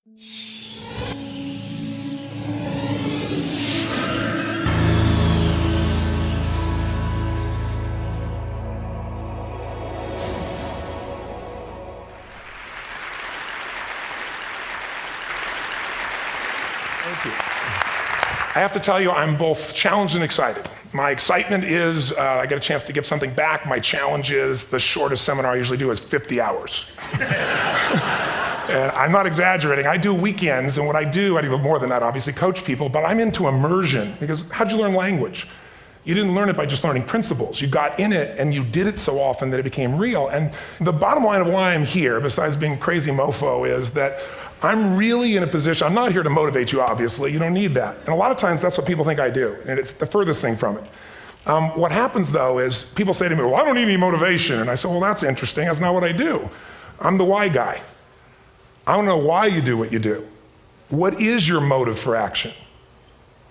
Thank you. I have to tell you, I'm both challenged and excited. My excitement is I get a chance to give something back. My challenge is the shortest seminar I usually do is 50 hours. And I'm not exaggerating. I do weekends, and what I do more than that, obviously, coach people, but I'm into immersion. Because how'd you learn language? You didn't learn it by just learning principles. You got in it, and you did it so often that it became real. And the bottom line of why I'm here, besides being crazy mofo, is that I'm really in a position, I'm not here to motivate you, obviously. You don't need that. And a lot of times, that's what people think I do, and it's the furthest thing from it. What happens, though, is people say to me, well, I don't need any motivation. And I say, well, that's interesting. That's not what I do. I'm the why guy. I don't know why you do what you do. What is your motive for action?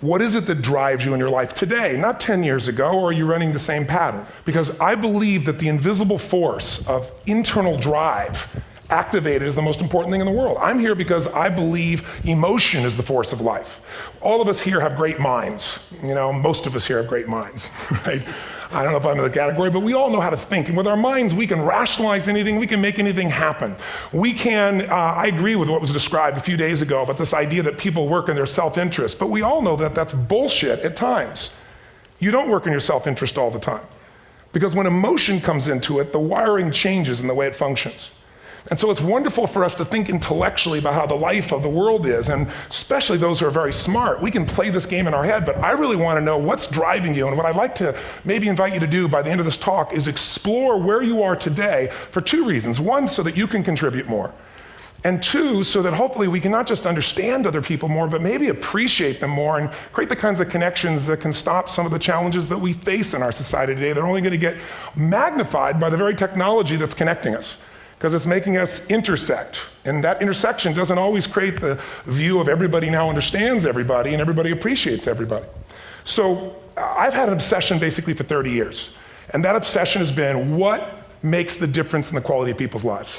What is it that drives you in your life today, not 10 years ago, or are you running the same pattern? Because I believe that the invisible force of internal drive activated is the most important thing in the world. I'm here because I believe emotion is the force of life. All of us here have great minds. You know, most of us here have great minds, right? I don't know if I'm in the category, but we all know how to think. And with our minds, we can rationalize anything, we can make anything happen. We can, I agree with what was described a few days ago about this idea that people work in their self-interest, but we all know that that's bullshit at times. You don't work in your self-interest all the time. Because when emotion comes into it, the wiring changes in the way it functions. And so it's wonderful for us to think intellectually about how the life of the world is, and especially those who are very smart. We can play this game in our head, but I really want to know what's driving you. And what I'd like to maybe invite you to do by the end of this talk is explore where you are today for two reasons. One, so that you can contribute more. And two, so that hopefully we can not just understand other people more, but maybe appreciate them more and create the kinds of connections that can stop some of the challenges that we face in our society today. They're only going to get magnified by the very technology that's connecting us, because it's making us intersect. And that intersection doesn't always create the view of everybody now understands everybody and everybody appreciates everybody. So I've had an obsession basically for 30 years. And that obsession has been what makes the difference in the quality of people's lives?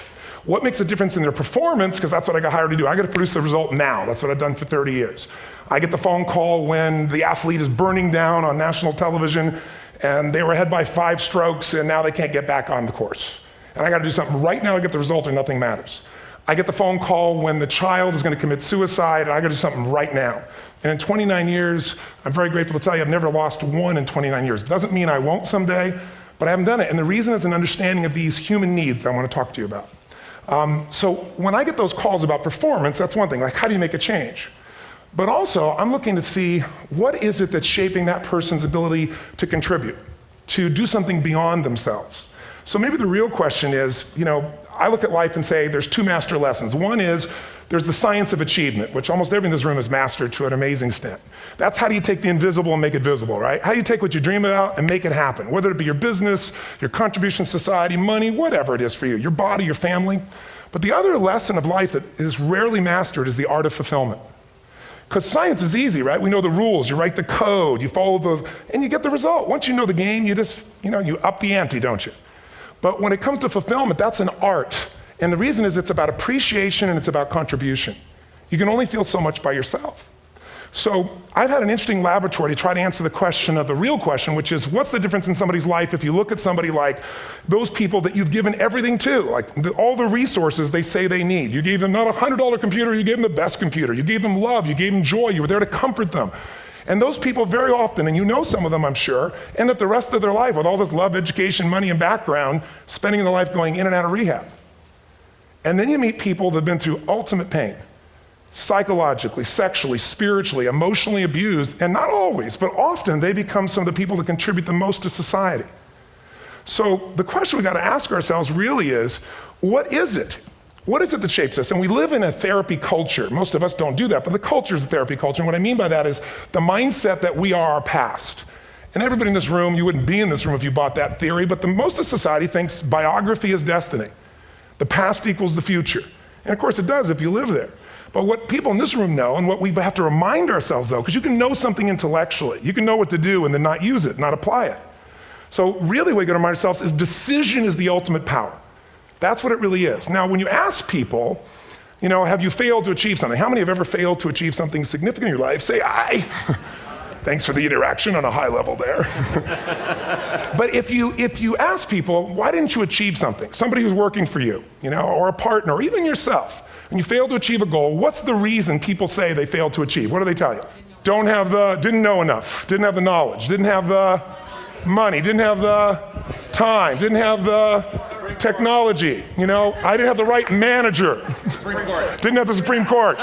What makes a difference in their performance? Because that's what I got hired to do. I got to produce the result now. That's what I've done for 30 years. I get the phone call when the athlete is burning down on national television and they were ahead by 5 strokes and now they can't get back on the course. And I got to do something right now to get the result or nothing matters. I get the phone call when the child is going to commit suicide, and I got to do something right now. And in 29 years, I'm very grateful to tell you I've never lost one in 29 years. It doesn't mean I won't someday, but I haven't done it. And the reason is an understanding of these human needs that I want to talk to you about. So when I get those calls about performance, that's one thing, like how do you make a change? But also, I'm looking to see what is it that's shaping that person's ability to contribute, to do something beyond themselves. So maybe the real question is, you know, I look at life and say there's 2 master lessons. One is there's the science of achievement, which almost everyone in this room has mastered to an amazing extent. That's how do you take the invisible and make it visible, right? How do you take what you dream about and make it happen? Whether it be your business, your contribution to society, money, whatever it is for you, your body, your family. But the other lesson of life that is rarely mastered is the art of fulfillment. Because science is easy, right? We know the rules, you write the code, you follow those, and you get the result. Once you know the game, you just, you up the ante, don't you? But when it comes to fulfillment, that's an art. And the reason is it's about appreciation and it's about contribution. You can only feel so much by yourself. So I've had an interesting laboratory to try to answer the question of the real question, which is what's the difference in somebody's life if you look at somebody like those people that you've given everything to, like all the resources they say they need. You gave them not a $100 computer, you gave them the best computer. You gave them love, you gave them joy, you were there to comfort them. And those people very often, and you know some of them I'm sure, end up the rest of their life with all this love, education, money, and background, spending their life going in and out of rehab. And then you meet people that have been through ultimate pain, psychologically, sexually, spiritually, emotionally abused, and not always, but often they become some of the people that contribute the most to society. So the question we got to ask ourselves really is, what is it? What is it that shapes us? And we live in a therapy culture. Most of us don't do that, but the culture is a therapy culture. And what I mean by that is the mindset that we are our past. And everybody in this room, you wouldn't be in this room if you bought that theory, but most of society thinks biography is destiny. The past equals the future. And of course it does if you live there. But what people in this room know, and what we have to remind ourselves though, because you can know something intellectually, you can know what to do and then not use it, not apply it. So really what we got to remind ourselves is decision is the ultimate power. That's what it really is. Now, when you ask people, Have you failed to achieve something? How many have ever failed to achieve something significant in your life? Say aye. Thanks for the interaction on a high level there. But if you ask people, why didn't you achieve something? Somebody who's working for you, or a partner, or even yourself, and you failed to achieve a goal, what's the reason people say they failed to achieve? What do they tell you? Didn't know enough, didn't have the knowledge, didn't have the money, didn't have the time, didn't have the technology, I didn't have the right manager. Didn't have the Supreme Court.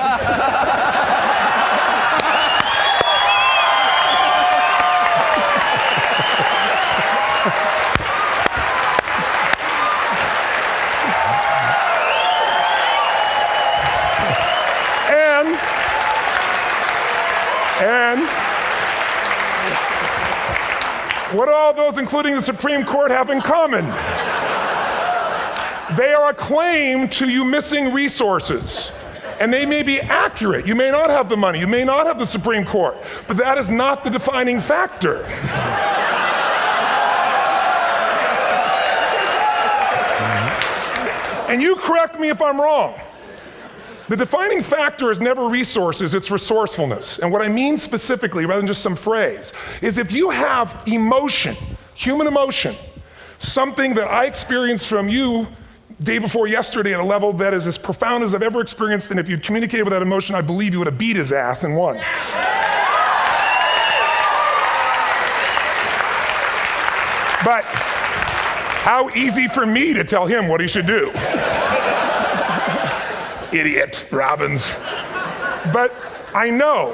And what do all those, including the Supreme Court, have in common? They are a claim to you missing resources. And they may be accurate. You may not have the money. You may not have the Supreme Court. But that is not the defining factor. And you correct me if I'm wrong. The defining factor is never resources, it's resourcefulness. And what I mean specifically, rather than just some phrase, is if you have emotion, human emotion, something that I experienced from you day before yesterday at a level that is as profound as I've ever experienced, and if you'd communicated with that emotion, I believe you would have beat his ass and won. But how easy for me to tell him what he should do. Idiot, Robbins. But I know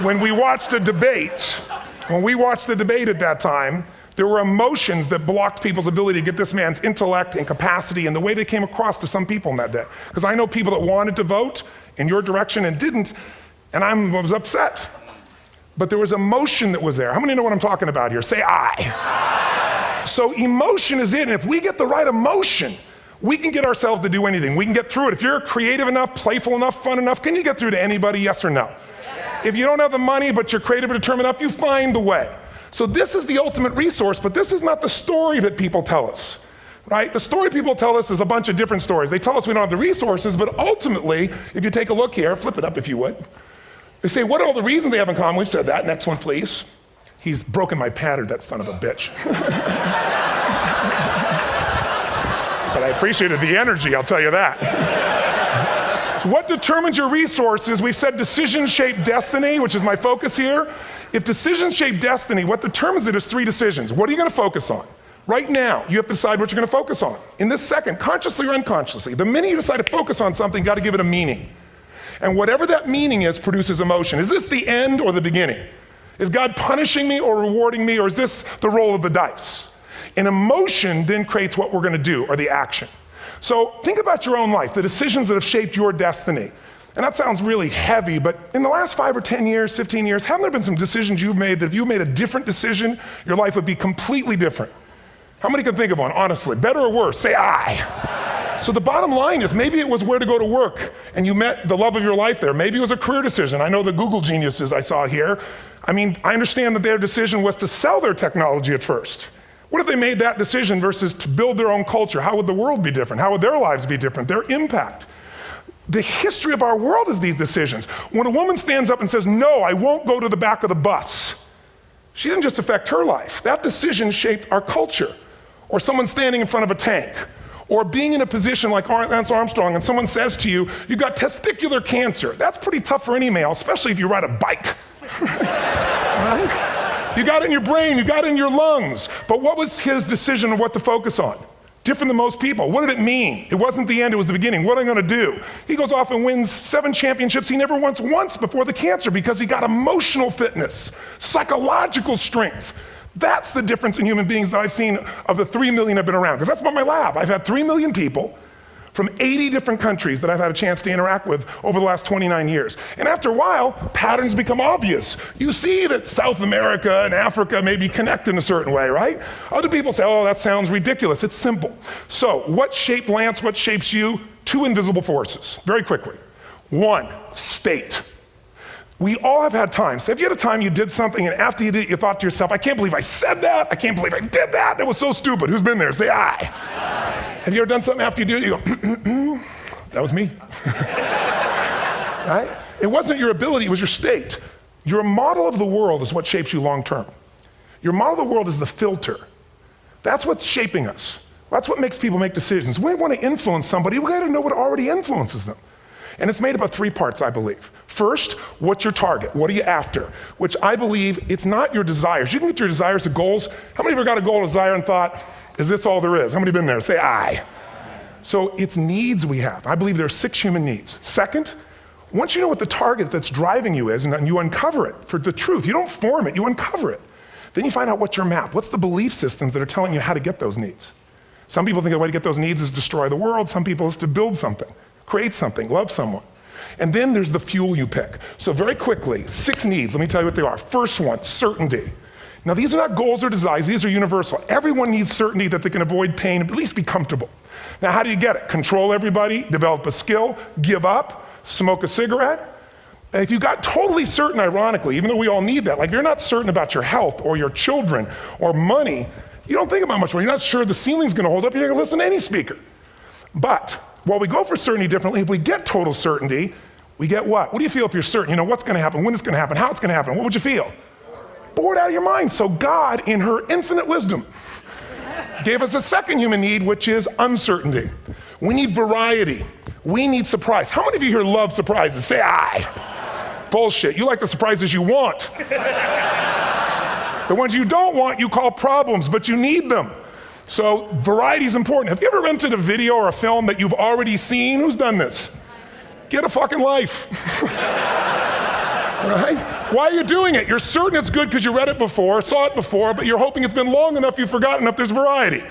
when we watched a debate, at that time, there were emotions that blocked people's ability to get this man's intellect and capacity and the way they came across to some people in that day. Because I know people that wanted to vote in your direction and didn't, and I was upset. But there was emotion that was there. How many know what I'm talking about here? Say aye. So emotion is it, and if we get the right emotion, we can get ourselves to do anything. We can get through it. If you're creative enough, playful enough, fun enough, can you get through to anybody, yes or no? Yes. If you don't have the money, but you're creative and determined enough, you find the way. So this is the ultimate resource, but this is not the story that people tell us, right? The story people tell us is a bunch of different stories. They tell us we don't have the resources, but ultimately, if you take a look here, flip it up if you would. They say, what are all the reasons they have in common? We've said that. Next one, please. He's broken my pattern, that son of a bitch. But I appreciated the energy, I'll tell you that. What determines your resources? We've said decisions shape destiny, which is my focus here. If decisions shape destiny, what determines it is 3 decisions. What are you going to focus on? Right now, you have to decide what you're going to focus on. In this second, consciously or unconsciously, the minute you decide to focus on something, you've got to give it a meaning. And whatever that meaning is produces emotion. Is this the end or the beginning? Is God punishing me or rewarding me, or is this the roll of the dice? And emotion then creates what we're going to do, or the action. So think about your own life, the decisions that have shaped your destiny. And that sounds really heavy, but in the last 5 or 10 years, 15 years, haven't there been some decisions you've made that if you made a different decision, your life would be completely different? How many can think of one, honestly? Better or worse? Say aye. So the bottom line is maybe it was where to go to work and you met the love of your life there. Maybe it was a career decision. I know the Google geniuses I saw here. I understand that their decision was to sell their technology at first. What if they made that decision versus to build their own culture? How would the world be different? How would their lives be different? Their impact. The history of our world is these decisions. When a woman stands up and says, no, I won't go to the back of the bus, she didn't just affect her life. That decision shaped our culture. Or someone standing in front of a tank. Or being in a position like Lance Armstrong and someone says to you, you got testicular cancer. That's pretty tough for any male, especially if you ride a bike. Right? You got it in your brain, you got it in your lungs. But what was his decision of what to focus on? Different than most people. What did it mean? It wasn't the end, it was the beginning. What am I going to do? He goes off and wins 7 championships he never won once before the cancer because he got emotional fitness, psychological strength. That's the difference in human beings that I've seen of the 3 million I've been around. Because that's about my lab. I've had 3 million people from 80 different countries that I've had a chance to interact with over the last 29 years. And after a while, patterns become obvious. You see that South America and Africa maybe connect in a certain way, right? Other people say, oh, that sounds ridiculous. It's simple. So what shaped Lance, what shapes you? 2 invisible forces, very quickly. 1, state. We all have had times. Have you had a time you did something and after you did it, you thought to yourself, I can't believe I said that. I can't believe I did that. That was so stupid. Who's been there? Say aye. Have you ever done something after you do it, you go, that was me. right? It wasn't your ability, it was your state. Your model of the world is what shapes you long term. Your model of the world is the filter. That's what's shaping us. That's what makes people make decisions. When we want to influence somebody, we got to know what already influences them. And it's made up of three parts, I believe. First, what's your target? What are you after? Which I believe it's not your desires. You can get your desires to goals. How many of you got a goal, desire, and thought, is this all there is? How many have been there? Say aye. So it's needs we have. I believe there are 6 human needs. Second, once you know what the target that's driving you is, and you uncover it for the truth, you don't form it, you uncover it. Then you find out what's your map. What's the belief systems that are telling you how to get those needs? Some people think the way to get those needs is destroy the world. Some people is to build something, create something, love someone. And then there's the fuel you pick. So very quickly, 6 needs, let me tell you what they are. First one, certainty. Now these are not goals or desires, these are universal. Everyone needs certainty that they can avoid pain, at least be comfortable. Now how do you get it? Control everybody, develop a skill, give up, smoke a cigarette. And if you got totally certain, ironically, even though we all need that, like if you're not certain about your health or your children or money, you don't think about much more. You're not sure the ceiling's gonna hold up, you're gonna listen to any speaker. But while we go for certainty differently, if we get total certainty, we get what? What do you feel if you're certain? You know what's gonna happen, when it's gonna happen, how it's gonna happen, what would you feel? Bored out of your mind. So God, in her infinite wisdom, gave us a second human need, which is uncertainty. We need variety. We need surprise. How many of you here love surprises? Say aye. Bullshit. You like the surprises you want. The ones you don't want, you call problems, but you need them. So variety is important. Have you ever rented a video or a film that you've already seen? Who's done this? Get a fucking life. Right? Why are you doing it? You're certain it's good because you read it before, saw it before, but you're hoping it's been long enough you've forgotten enough there's variety.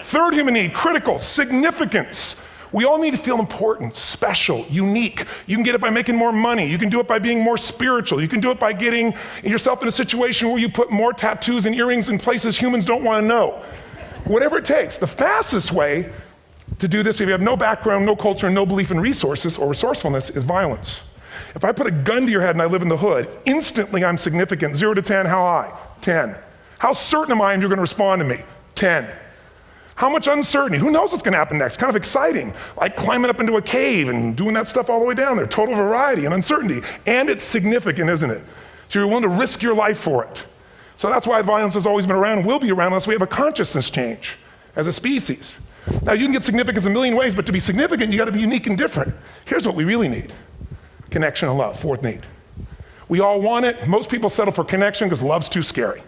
Third human need, critical, significance. We all need to feel important, special, unique. You can get it by making more money. You can do it by being more spiritual. You can do it by getting yourself in a situation where you put more tattoos and earrings in places humans don't want to know. Whatever it takes. The fastest way to do this, if you have no background, no culture, and no belief in resources or resourcefulness, is violence. If I put a gun to your head and I live in the hood, instantly I'm significant. 0 to 10, how high? 10. How certain am I you're gonna respond to me? 10. How much uncertainty? Who knows what's gonna happen next? Kind of exciting, like climbing up into a cave and doing that stuff all the way down there. Total variety and uncertainty. And it's significant, isn't it? So you're willing to risk your life for it. So that's why violence has always been around and will be around unless we have a consciousness change as a species. Now you can get significance a million ways, but to be significant, you gotta be unique and different. Here's what we really need. Connection and love, fourth need. We all want it. Most people settle for connection because love's too scary.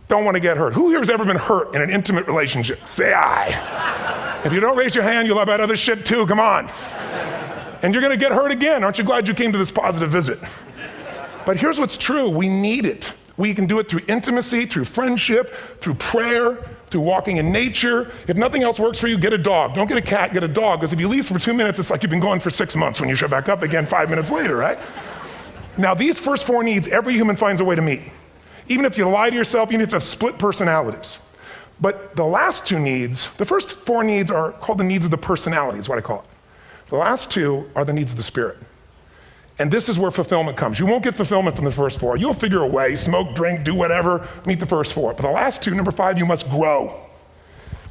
Don't want to get hurt. Who here has ever been hurt in an intimate relationship? Say aye. If you don't raise your hand, you'll have about other shit too, come on. And you're gonna get hurt again. Aren't you glad you came to this positive visit? But here's what's true, we need it. We can do it through intimacy, through friendship, through prayer, through walking in nature. If nothing else works for you, get a dog. Don't get a cat, get a dog, because if you leave for 2 minutes, it's like you've been gone for 6 months when you show back up again 5 minutes later, right? Now these first 4 needs, every human finds a way to meet. Even if you lie to yourself, you need to have split personalities. But the last 2 needs, the first 4 needs are called the needs of the personality, is what I call it. The last 2 are the needs of the spirit. And this is where fulfillment comes. You won't get fulfillment from the first 4. You'll figure a way, smoke, drink, do whatever, meet the first 4. But the last 2, number 5, you must grow.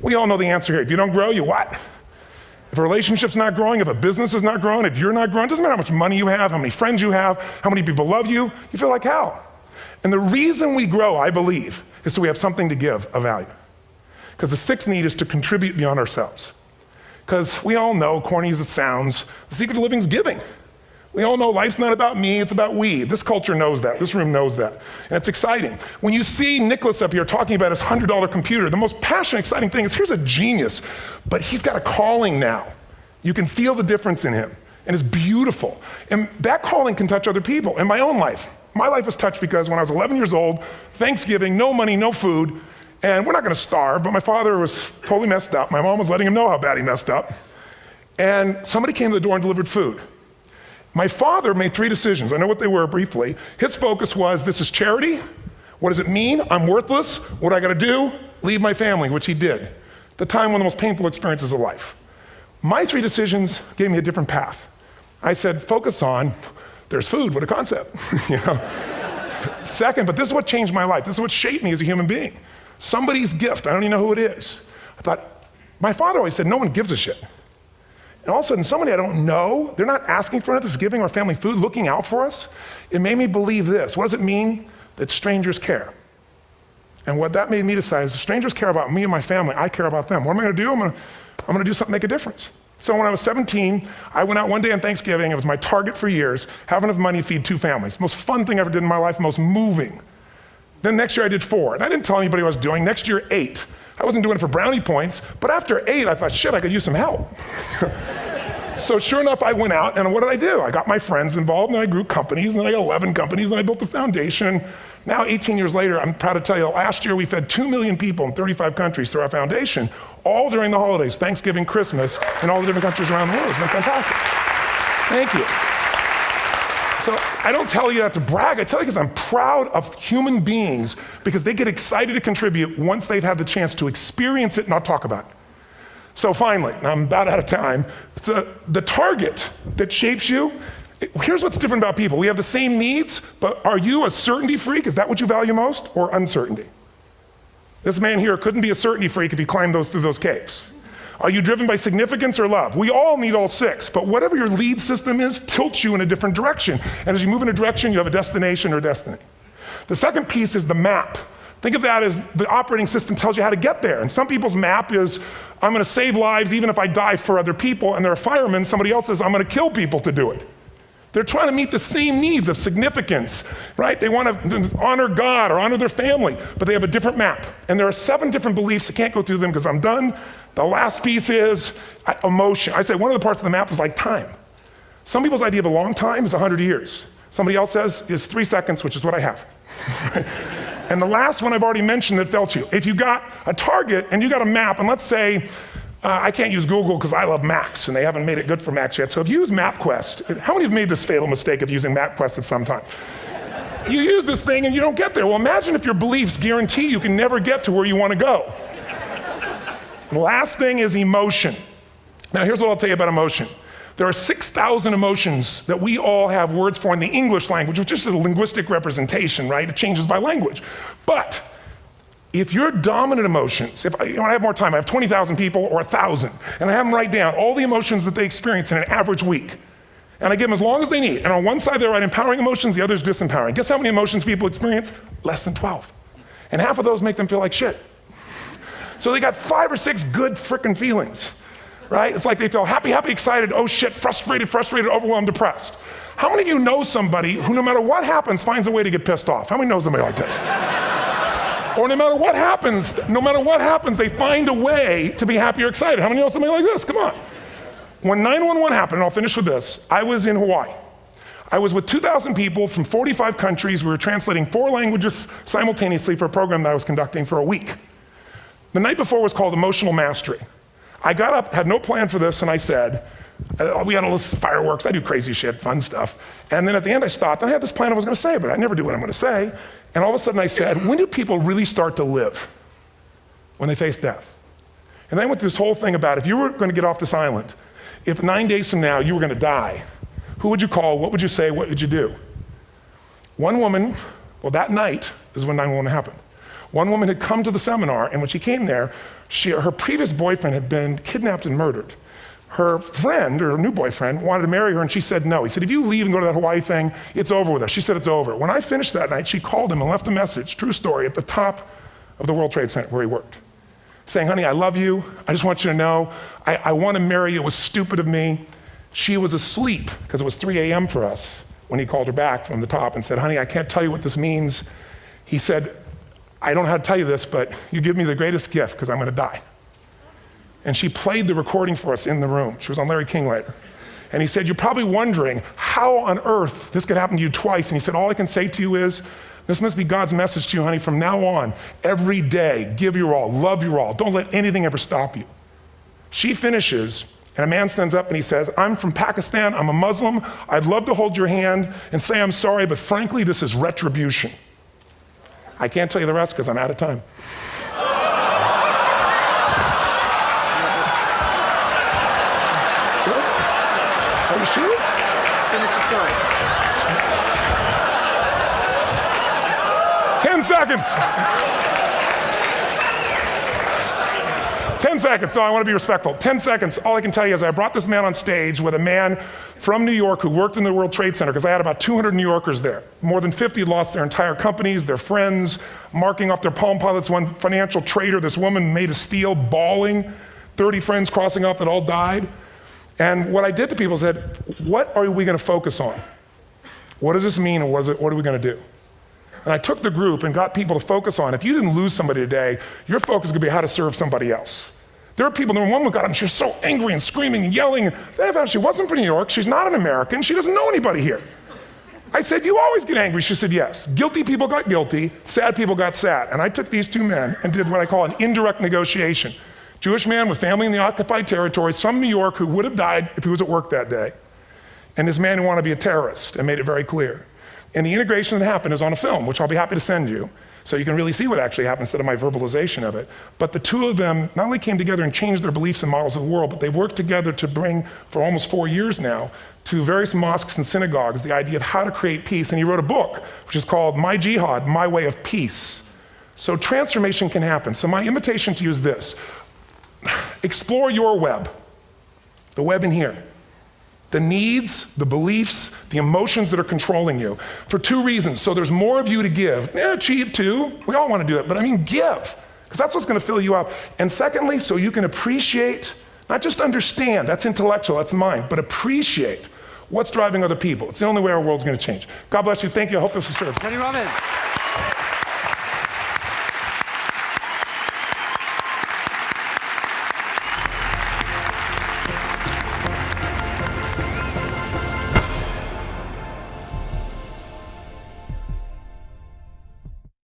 We all know the answer here. If you don't grow, you what? If a relationship's not growing, if a business is not growing, if you're not growing, it doesn't matter how much money you have, how many friends you have, how many people love you, you feel like hell. And the reason we grow, I believe, is so we have something to give of value. Because the 6th need is to contribute beyond ourselves. Because we all know, corny as it sounds, the secret of living is giving. We all know life's not about me, it's about we. This culture knows that, this room knows that. And it's exciting. When you see Nicholas up here talking about his $100 computer, the most passionate, exciting thing is here's a genius, but he's got a calling now. You can feel the difference in him, and it's beautiful. And that calling can touch other people. In my own life, my life was touched because when I was 11 years old, Thanksgiving, no money, no food, and we're not gonna starve, but my father was totally messed up. My mom was letting him know how bad he messed up. And somebody came to the door and delivered food. My father made 3 decisions. I know what they were briefly. His focus was, this is charity. What does it mean? I'm worthless. What do I gotta do? Leave my family, which he did. At the time, one of the most painful experiences of life. My 3 decisions gave me a different path. I said, focus on, there's food, what a concept, you know? Second, but this is what changed my life. This is what shaped me as a human being. Somebody's gift, I don't even know who it is. I thought, my father always said, no one gives a shit. And all of a sudden, somebody I don't know, they're not asking for it, this is giving our family food, looking out for us. It made me believe this. What does it mean? That strangers care. And what that made me decide is if strangers care about me and my family, I care about them. What am I gonna do? I'm gonna do something to make a difference. So when I was 17, I went out one day on Thanksgiving, it was my target for years, have enough money to feed 2 families. Most fun thing I ever did in my life, most moving. Then next year I did 4, and I didn't tell anybody what I was doing. Next year, 8. I wasn't doing it for brownie points, but after 8, I thought, shit, I could use some help. So sure enough, I went out, and what did I do? I got my friends involved, and I grew companies, and then I got 11 companies, and I built a foundation. Now, 18 years later, I'm proud to tell you, last year we fed 2 million people in 35 countries through our foundation, all during the holidays, Thanksgiving, Christmas, in all the different countries around the world. It's been fantastic. Thank you. So I don't tell you that to brag, I tell you because I'm proud of human beings because they get excited to contribute once they've had the chance to experience it, not talk about it. So finally, I'm about out of time, the target that shapes you, here's what's different about people. We have the same needs, but are you a certainty freak? Is that what you value most, or uncertainty? This man here couldn't be a certainty freak if he climbed through those caves. Are you driven by significance or love? We all need all 6, but whatever your lead system is tilts you in a different direction. And as you move in a direction, you have a destination or destiny. The second piece is the map. Think of that as the operating system tells you how to get there. And some people's map is, I'm gonna save lives even if I die for other people, and they're a fireman. Somebody else says, I'm gonna kill people to do it. They're trying to meet the same needs of significance, right? They want to honor God or honor their family, but they have a different map. And there are 7 different beliefs. I can't go through them because I'm done. The last piece is emotion. I say one of the parts of the map is like time. Some people's idea of a long time is 100 years. Somebody else says is 3 seconds, which is what I have. And the last one I've already mentioned that felt you. If you got a target and you got a map, and let's say, I can't use Google because I love maps and they haven't made it good for Macs yet. So if you use MapQuest, how many have made this fatal mistake of using MapQuest at some time? You use this thing and you don't get there. Well, imagine if your beliefs guarantee you can never get to where you want to go. The last thing is emotion. Now here's what I'll tell you about emotion. There are 6,000 emotions that we all have words for in the English language, which is a linguistic representation, right? It changes by language. But if your dominant emotions, if I have more time, I have 20,000 people or 1,000, and I have them write down all the emotions that they experience in an average week. And I give them as long as they need. And on one side they write empowering emotions, the other is disempowering. Guess how many emotions people experience? Less than 12. And half of those make them feel like shit. So they got 5 or 6 good frickin' feelings, right? It's like they feel happy, happy, excited, oh shit, frustrated, overwhelmed, depressed. How many of you know somebody who no matter what happens finds a way to get pissed off? How many know somebody like this? Or no matter what happens, they find a way to be happy or excited. How many know somebody like this? Come on. When 9/11 happened, and I'll finish with this, I was in Hawaii. I was with 2,000 people from 45 countries. We were translating 4 languages simultaneously for a program that I was conducting for a week. The night before was called Emotional Mastery. I got up, had no plan for this, and I said, we had all this fireworks, I do crazy shit, fun stuff. And then at the end I stopped, and I had this plan I was gonna say, but I never do what I'm gonna say. And all of a sudden I said, when do people really start to live? When they face death. And then I went through this whole thing about if you were gonna get off this island, if 9 days from now you were gonna die, who would you call, what would you say, what would you do? One woman, well that night is when 9/11 happened. One woman had come to the seminar, and when she came there, her previous boyfriend had been kidnapped and murdered. Her friend, or her new boyfriend, wanted to marry her, and she said no. He said, if you leave and go to that Hawaii thing, it's over with us. She said, it's over. When I finished that night, she called him and left a message, true story, at the top of the World Trade Center where he worked, saying, honey, I love you. I just want you to know, I want to marry you. It was stupid of me. She was asleep, because it was 3 a.m. for us, when he called her back from the top and said, honey, I can't tell you what this means. He said, I don't know how to tell you this, but you give me the greatest gift, because I'm going to die. And she played the recording for us in the room. She was on Larry King later. And he said, you're probably wondering how on earth this could happen to you twice. And he said, all I can say to you is, this must be God's message to you, honey. From now on, every day, give your all, love your all. Don't let anything ever stop you. She finishes, and a man stands up and he says, I'm from Pakistan, I'm a Muslim. I'd love to hold your hand and say I'm sorry, but frankly, this is retribution. I can't tell you the rest because I'm out of time. Are you sure? Finish the story. 10 seconds. 10 seconds. No, I want to be respectful. 10 seconds. All I can tell you is I brought this man on stage with a man from New York who worked in the World Trade Center, because I had about 200 New Yorkers there. More than 50 lost their entire companies, their friends, marking off their Palm Pilots. One financial trader, this woman made of steel, bawling. 30 friends crossing off that all died. And what I did to people said, what are we going to focus on? What does this mean, and what are we going to do? And I took the group and got people to focus on, if you didn't lose somebody today, your focus is going to be how to serve somebody else. There are people, one woman got up and she was so angry and screaming and yelling. She wasn't from New York, she's not an American, she doesn't know anybody here. I said, you always get angry. She said, yes. Guilty people got guilty, sad people got sad. And I took these two men and did what I call an indirect negotiation. Jewish man with family in the occupied territory, some New York who would have died if he was at work that day, and this man who wanted to be a terrorist, and made it very clear. And the integration that happened is on a film, which I'll be happy to send you, so you can really see what actually happened instead of my verbalization of it. But the two of them not only came together and changed their beliefs and models of the world, but they've worked together to bring, for almost 4 years now, to various mosques and synagogues, the idea of how to create peace. And he wrote a book, which is called My Jihad, My Way of Peace. So transformation can happen. So my invitation to you is this. Explore your web, the web in here. The needs, the beliefs, the emotions that are controlling you, for two reasons. So there's more of you to give. Achieve too, we all want to do it, but I mean give, because that's what's going to fill you up. And secondly, so you can appreciate, not just understand, that's intellectual, that's mind, but appreciate what's driving other people. It's the only way our world's going to change. God bless you, thank you, I hope this will serve. Robbins.